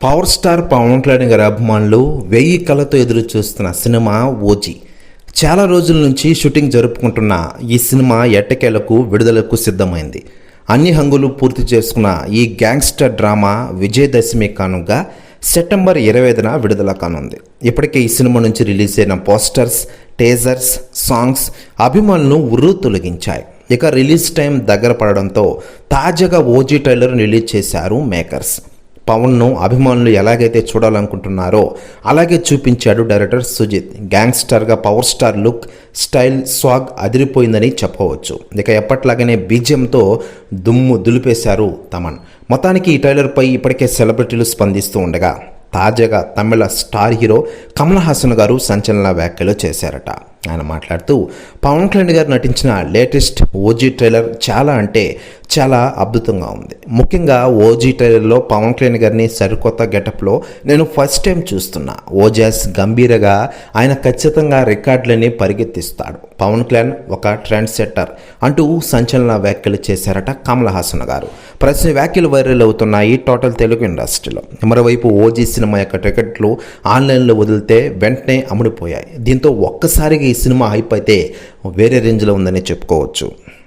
Power star Pawan Kalyan గారి అభిమానులు 1000 కళ్ళతో ఎదురు చూస్తున్న సినిమా ఓజీ. చాలా రోజుల నుంచి షూటింగ్ జరుపుకుంటున్న ఈ సినిమా ఎట్టకేలకు విడుదలకు సిద్ధమైంది. అన్ని హంగులు పూర్తి చేసుకున్న ఈ గ్యాంగ్స్టర్ డ్రామా విజయదశమి కానుగా సెప్టెంబర్ 25న విడుదల కానుంది. ఇప్పటికే ఈ సినిమా నుంచి రిలీజ్ అయిన పోస్టర్స్, టేజర్స్, సాంగ్స్ అభిమానులను ఉర్రూ తొలగించాయి. ఇక రిలీజ్ టైం దగ్గర పడడంతో తాజాగా ఓజీ ట్రైలర్ రిలీజ్ చేశారు మేకర్స్. పవన్ను అభిమానులు ఎలాగైతే చూడాలనుకుంటున్నారో అలాగే చూపించాడు డైరెక్టర్ సుజిత్. గ్యాంగ్స్టర్గా power star look, style, swag అదిరిపోయిందని చెప్పవచ్చు. ఇక ఎప్పట్లాగానే బీజిఎంతో దుమ్ము దులిపేశారు తమన్. మొత్తానికి ఈ ట్రైలర్పై ఇప్పటికే సెలబ్రిటీలు స్పందిస్తూ ఉండగా తాజాగా తమిళ స్టార్ హీరో కమల్ హాసన్ గారు సంచలన వ్యాఖ్యలు చేశారట. ఆయన మాట్లాడుతూ పవన్ కళ్యాణ్ గారు నటించిన లేటెస్ట్ ఓజీ ట్రైలర్ చాలా అంటే చాలా అద్భుతంగా ఉంది. ముఖ్యంగా ఓజీ ట్రైలర్లో పవన్ కళ్యాణ్ గారిని సరికొత్త గెటప్లో నేను ఫస్ట్ టైం చూస్తున్నా. ఓజాస్ గంభీరగా ఆయన ఖచ్చితంగా రికార్డులని పరిగెత్తిస్తాడు. పవన్ కళ్యాణ్ ఒక ట్రెండ్ సెట్టర్ అంటూ సంచలన వ్యాఖ్యలు చేశారట కమల్ హాసన్ గారు. ప్రస్తుత వ్యాఖ్యలు వైరల్ అవుతున్నాయి టోటల్ తెలుగు ఇండస్ట్రీలో. మరోవైపు ఓజీ సినిమా యొక్క టికెట్లు ఆన్లైన్లో వదిలితే వెంటనే అమ్ముడిపోయాయి. దీంతో ఒక్కసారిగా ఈ సినిమా హైప్ అయితే వేరే రేంజ్లో ఉందని చెప్పుకోవచ్చు.